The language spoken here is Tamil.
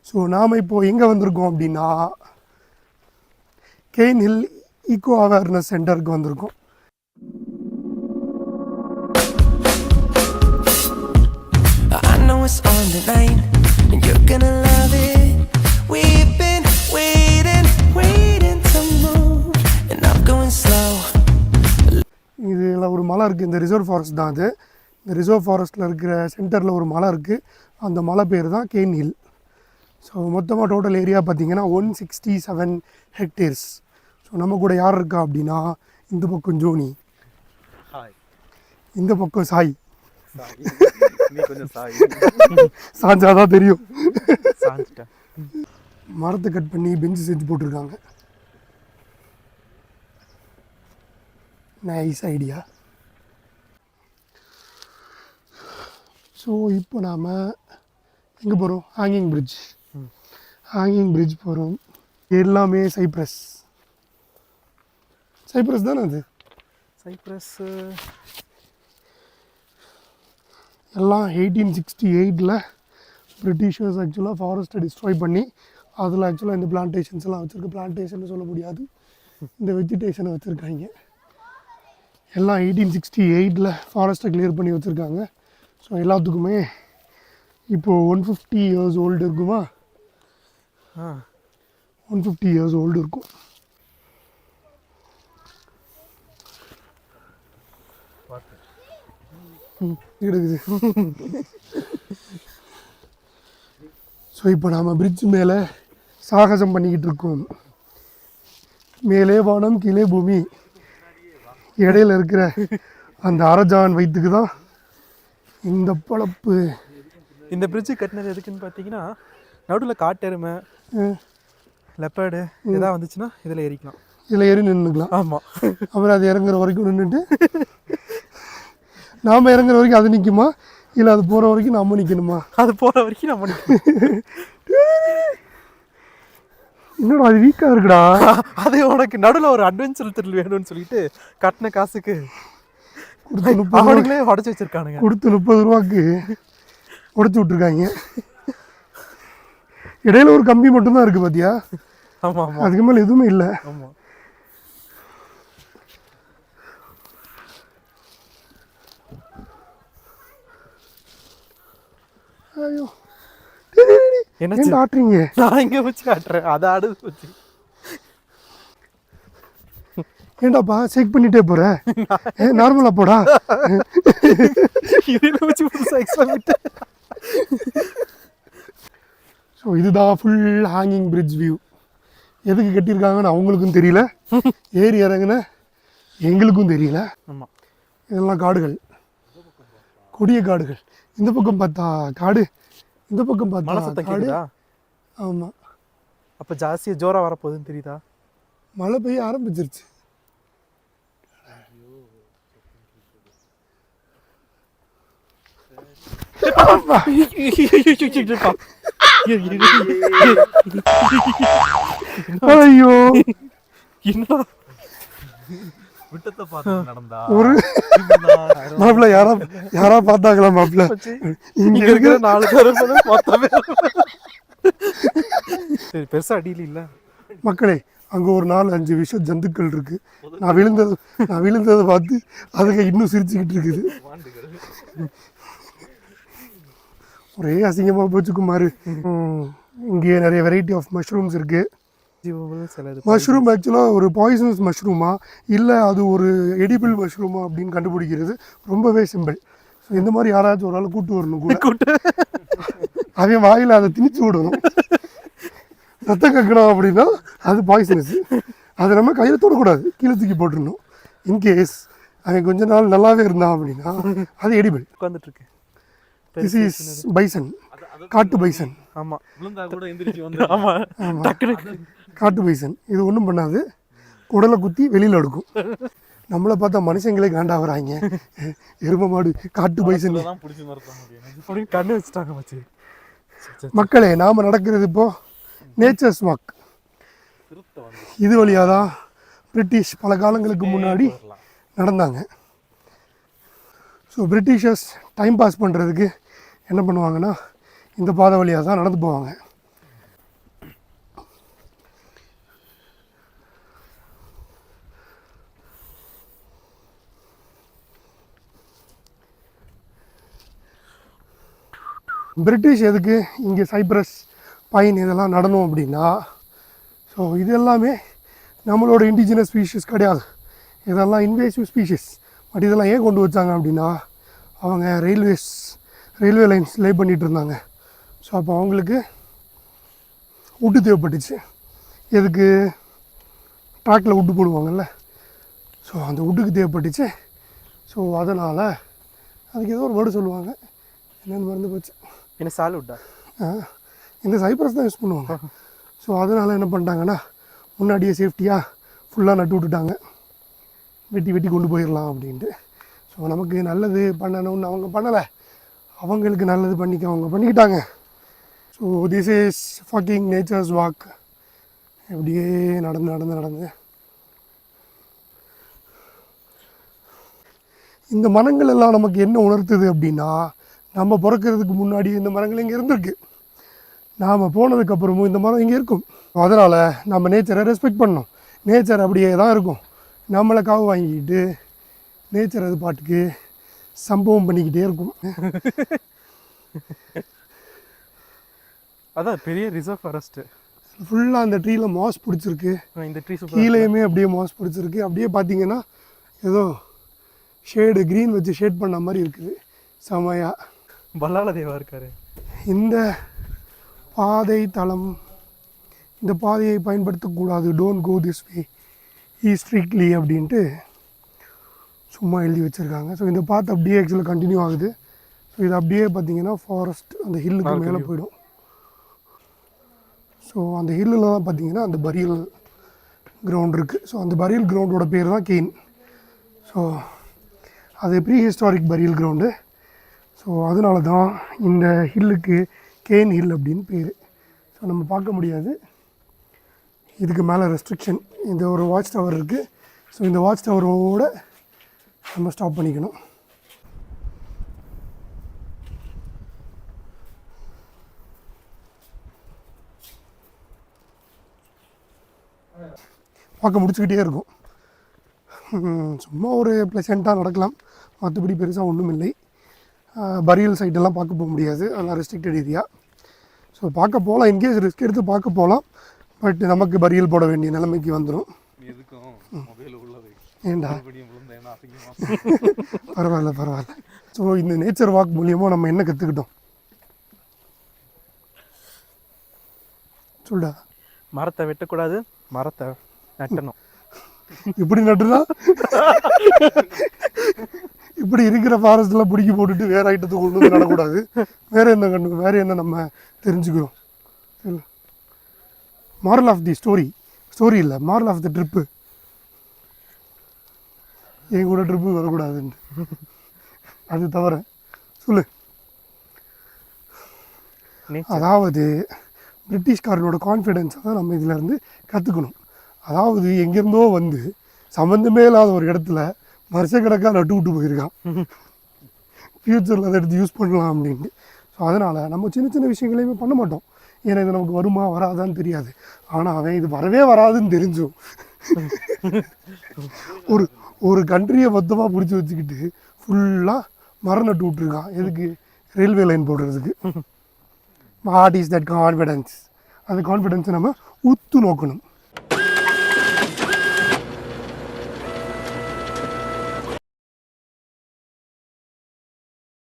ஸோ நாம் இப்போது எங்கே வந்திருக்கோம் அப்படின்னா கெயின் ஹில் ஈகோ அவேர்னஸ் சென்டருக்கு வந்திருக்கோம். இதில் ஒரு மலை இருக்குது, இந்த ரிசர்வ் ஃபாரஸ்ட் தான் அது. இந்த ரிசர்வ் ஃபாரஸ்ட்டில் இருக்கிற சென்டரில் ஒரு மலை இருக்குது, அந்த மலை பேர் தான் கெயின் ஹில். ஸோ மொத்தமாக டோட்டல் ஏரியா பார்த்திங்கன்னா 167 ஹெக்டேர்ஸ். ஸோ நம்ம கூட யார் இருக்கா அப்படின்னா, இந்த பக்கம் ஜோனி, இந்த பக்கம் சாய். சாஞ்சாதான் தெரியும். மரத்தை கட் பண்ணி பெஞ்சு செஞ்சு போட்டிருக்காங்க. Nice idea. ஸோ இப்போ நாம் எங்கே போகிறோம்? ஹேங்கிங் பிரிட்ஜ் போகிறோம். எல்லாமே சைப்ரஸ் தானே அது? சைப்ரஸ் எல்லாம் 1868 பிரிட்டிஷர்ஸ் ஆக்சுவலாக ஃபாரஸ்ட்டை டிஸ்ட்ராய் பண்ணி அதில் ஆக்சுவலாக இந்த பிளான்டேஷன்ஸ் எல்லாம் வச்சுருக்கு. பிளான்டேஷன் சொல்ல முடியாது, இந்த வெஜிடேஷனை வச்சுருக்காங்க. எல்லாம் 1868 ஃபாரஸ்ட்டை கிளியர் பண்ணி வச்சுருக்காங்க. ஸோ எல்லாத்துக்குமே இப்போது 150 இயர்ஸ் ஓல்டு இருக்குமா? 150 இயர்ஸ் ஓல்டு இருக்கும். இருக்குது. ஸோ இப்போ நாம் பிரிட்ஜ் மேலே சாகசம் பண்ணிக்கிட்டு இருக்கோம். மேலே வானம் கீழே பூமி, இடையில இருக்கிற அந்த அரஜான் வயிற்றுக்கு தான் இந்த பழப்பு. இந்த பிரிட்ஜு கட்டினது எதுக்குன்னு பார்த்தீங்கன்னா, நடுவில் காட்டெருமை, லெப்பர்டு எதாவது வந்துச்சுன்னா இதில் ஏறிக்கலாம். இதில் ஏறி நின்றுக்கலாம். ஆமாம். அப்புறம் அது இறங்குற வரைக்கும் நின்றுட்டு நாம் இறங்குற வரைக்கும் அது நிற்குமா, இல்லை அது போகிற வரைக்கும் நம்ம நிற்கணுமா? அது போகிற வரைக்கும் நம்ம நிற்கணும். இன்னொரு அது வீக்காக இருக்குடா. அது உனக்கு நடுவில் ஒரு அட்வென்ச்சர் த்ரில் வேணும்னு சொல்லிட்டு கட்டின காசுக்கு அவனுங்களே உடச்சி வச்சிருக்கானுங்க. கொடுத்து 30 ரூபாய்க்கு உடச்சி விட்ருக்காங்க. இடையில ஒரு கம்பி மட்டும்தான் இருக்குது பார்த்தியா? ஆமாம் ஆமாம், அதுக்கு மேலே எதுவுமே இல்லை. ஆமாம். ஐயோ என்ன ஆட்டுறீங்க? நான் இங்கே வச்சு காட்டுறேன், அதை அடுத்து வச்சு. ஏண்டாப்பா செக் பண்ணிட்டே போற? நார்மலா போடா. இதில் வச்சு ஸோ இதுதான் ஃபுல் ஹேங்கிங் பிரிட்ஜ் வியூ. எதுக்கு கட்டியிருக்காங்கன்னு அவங்களுக்கும் தெரியல, ஏறி இறங்குன எங்களுக்கும் தெரியல. ஆமாம், இதெல்லாம் காடுகள், கொடிய காடுகள். இந்த பக்கம் பார்த்தா காடு, இந்த பக்கம் பார்த்தா காடு. ஆமாம். அப்போ ஜாஸ்தியாக ஜோராக வரப்போகுதுன்னு தெரியுதா? மழை பெய்ய ஆரம்பிச்சிருச்சு. ஐயோ விட்டத்தை பார்த்து நடந்தா ஒரு மாப்பிள்ள யாரா பார்த்தாங்களா? மாப்பிள்ள இங்க இருக்கிற 4 பேர் மொத்தமே சரி பெருசா அடியில் இல்லை. மக்களே, அங்கே ஒரு 4-5 விஷ ஜந்துக்கள் இருக்கு. நான் விழுந்ததை பார்த்து அதுங்க இன்னும் சிரிச்சுக்கிட்டு இருக்குது. ஒரே அசிங்கமாக போச்சு குமார். இங்கே நிறைய வெரைட்டி ஆஃப் மஷ்ரூம்ஸ் இருக்குது. மஷ்ரூம் ஆக்சுவலாக ஒரு பாய்சனஸ் மஷ்ரூமா இல்லை அது ஒரு எடிபிள் மஷ்ரூமா அப்படின்னு கண்டுபிடிக்கிறது ரொம்பவே சிம்பிள். ஸோ இந்த மாதிரி யாராச்சும் ஒரு ஆள் கூட்டு வரணும் கூட. அவன் வாயில் அதை திணிச்சு விடணும். ரத்தம் கக்கணும் அப்படின்னா அது பாய்சனஸ். அதை நம்ம கையில் தொடக்கூடாது, கீழே தூக்கி போட்டுடணும். இன்கேஸ் அவன் கொஞ்ச நாள் நல்லாவே இருந்தான் அப்படின்னா அது எடிபிள். உட்காந்துட்ருக்கு. திஸ் இஸ் பைசன், காட்டு பைசன். ஆமாம் ஆமாம், காட்டு பைசன். இது ஒன்றும் பண்ணாது, குடலை குத்தி வெளியில் எடுக்கும். நம்மளை பார்த்தா மனுஷங்களே காண்டாகிறாங்க. எரும மாடு, காட்டு பைசன் கண்ணு வச்சுட்டாங்க மச்சி. மக்களே, நாம் நடக்கிறது இப்போது நேச்சர்ஸ் வாக். இது வழியாக தான் பிரிட்டிஷ் பல காலங்களுக்கு முன்னாடி நடந்தாங்க. ஸோ பிரிட்டிஷர்ஸ் டைம் பாஸ் பண்ணுறதுக்கு என்ன பண்ணுவாங்கன்னா இந்த பாதை வழியாக தான் நடந்து போவாங்க. பிரிட்டிஷ் எதுக்கு இங்கே சைப்ரஸ் பைன் இதெல்லாம் நடணும் அப்படின்னா, ஸோ இது எல்லாமே நம்மளோட இண்டிஜினஸ் ஸ்பீஷிஸ் கிடையாது, இதெல்லாம் இன்வேசிவ் ஸ்பீஷிஸ். பட் இதெல்லாம் ஏன் கொண்டு வச்சாங்க அப்படின்னா, அவங்க ரயில்வே லைன்ஸ் லே பண்ணிகிட்டு இருந்தாங்க. ஸோ அப்போ அவங்களுக்கு உட்டு தேவைப்பட்டுச்சு. எதுக்கு? ட்ராக்கில் உட்டு போடுவாங்கல்ல, ஸோ அந்த உட்டுக்கு தேவைப்பட்டுச்சு. ஸோ அதனால் அதுக்கு ஏதோ ஒரு வேர்டு சொல்லுவாங்க, என்னென்னு மறந்து போச்சு. என்ன சால் உட்டா? இந்த சைப்ரஸ் தான் யூஸ் பண்ணுவாங்க. ஸோ அதனால் என்ன பண்ணிட்டாங்கன்னா, முன்னாடியே சேஃப்டியாக ஃபுல்லாக நட்டு விட்டுட்டாங்க, வெட்டி கொண்டு போயிடலாம் அப்படின்ட்டு. ஸோ நமக்கு நல்லது பண்ணணும்னு அவங்க பண்ணலை, அவங்களுக்கு நல்லது அவங்க பண்ணிக்கிட்டாங்க. So this is fucking nature's walk. எப்படியே நடந்து இந்த மரங்கள் எல்லாம் நமக்கு என்ன உணர்த்துது அப்படின்னா, நம்ம பிறக்கிறதுக்கு முன்னாடி இந்த மரங்கள் இங்கே இருந்திருக்கு, நாம் போனதுக்கப்புறமும் இந்த மரம் இங்கே இருக்கும். அதனால் நம்ம நேச்சரை ரெஸ்பெக்ட் பண்ணணும். நேச்சர் அப்படியே தான் இருக்கும். நம்மளை காவு வாங்கிக்கிட்டு நேச்சர் அது பாட்டுக்கு சம்பவம் பண்ணிக்கிட்டே இருக்கும். அதான் பெரிய ரிசர்வ் ஃபாரஸ்ட்டு. ஃபுல்லாக அந்த ட்ரீயில் மாஸ் பிடிச்சிருக்கு, இந்த ட்ரீ கீழேயுமே அப்படியே மாஸ் பிடிச்சிருக்கு. அப்படியே பார்த்தீங்கன்னா ஏதோ ஷேடு க்ரீன் வச்சு ஷேட் பண்ண மாதிரி இருக்குது, செமையாக. பல்லால தேவா இருக்காரு. இந்த பாதை தளம், இந்த பாதையை பயன்படுத்தக்கூடாது, don't go this way strictly அப்படின்ட்டு சும்மா எழுதி வச்சுருக்காங்க. ஸோ இந்த பாத்து அப்படியே ஆக்சுவலாக கண்டினியூ ஆகுது. ஸோ இது அப்படியே பார்த்தீங்கன்னா ஃபாரஸ்ட் அந்த ஹில்லுக்கு மேலே போயிடும். ஸோ அந்த ஹில்லில் தான் பார்த்தீங்கன்னா அந்த பரியல் கிரவுண்ட் இருக்குது. ஸோ அந்த பரியல் கிரவுண்டோட பேர் தான் கெயின். ஸோ அது ப்ரீ ஹிஸ்டாரிக் பரியல் கிரவுண்டு. ஸோ அதனால தான் இந்த ஹில்லுக்கு கெயின் ஹில் அப்படின்னு பேர். ஸோ நம்ம பார்க்க முடியாது, இதுக்கு மேலே ரெஸ்ட்ரிக்ஷன். இந்த ஒரு வாட்ச் டவர் இருக்குது. ஸோ இந்த வாட்ச் டவரோடு நம்ம ஸ்டாப் பண்ணிக்கணும். பார்க்க முடிச்சுக்கிட்டே இருக்கும். சும்மா ஒரு ப்ளசண்ட்டாக நடக்கலாம், மற்றபடி பெருசாக ஒன்றும் இல்லை. பரியல் சைட்டெல்லாம் பார்க்க போக முடியாது, அதெல்லாம் ரெஸ்ட்ரிக்டட் ஏரியா. ஸோ பார்க்க போகலாம், இன்கேஸ் ரிஸ்க் எடுத்து பார்க்க போகலாம். பட் நமக்கு பரியல் போட வேண்டிய நிலைமைக்கு வந்துடும். ஏண்டா பரவாயில்ல. ஸோ இந்த நேச்சர் வாக் மூலியமாக நம்ம என்ன கற்றுக்கிட்டோம் சொல்டா? மரத்தை வெட்டக்கூடாது, மரத்தை நட்டணும். இப்படி நட்டுனா இப்படி இருக்கிற ஃபாரஸ்ட்லாம் பிடிக்கி போட்டுட்டு வேறு ஐட்டத்தை கொண்டு வந்து நடக்கூடாது. வேறு என்ன நம்ம தெரிஞ்சுக்கிறோம்? இல்லை, மாரல் ஆஃப் தி ஸ்டோரி இல்லை, மாரல் ஆஃப் தி ட்ரிப்பு. என் கூட ட்ரிப்பு வரக்கூடாதுன்ட்டு, அது தவிர சொல்லு. அதாவது பிரிட்டிஷ்காரனோட கான்ஃபிடென்ஸை தான் நம்ம இதிலேருந்து கற்றுக்கணும். அதாவது எங்கேருந்தோ வந்து சம்மந்தமே இல்லாத ஒரு இடத்துல வருஷக்கணக்காக நட்டு விட்டு போயிருக்கான், ஃப்யூச்சரில் அதை எடுத்து யூஸ் பண்ணலாம் அப்படின்ட்டு. ஸோ அதனால் நம்ம சின்ன விஷயங்களையுமே பண்ண மாட்டோம், ஏன்னா இது நமக்கு வருமா வராதான்னு தெரியாது. ஆனால் அவன் இது வரவே வராதுன்னு தெரிஞ்சும் ஒரு கண்ட்ரியை மொத்தமாக பிடிச்சி வச்சுக்கிட்டு ஃபுல்லாக மரம் நட்டு விட்ருக்கான். எதுக்கு? ரயில்வே லைன் போடுறதுக்கு. What is that confidence? அந்த கான்ஃபிடென்ஸை நம்ம உத்து நோக்கணும்.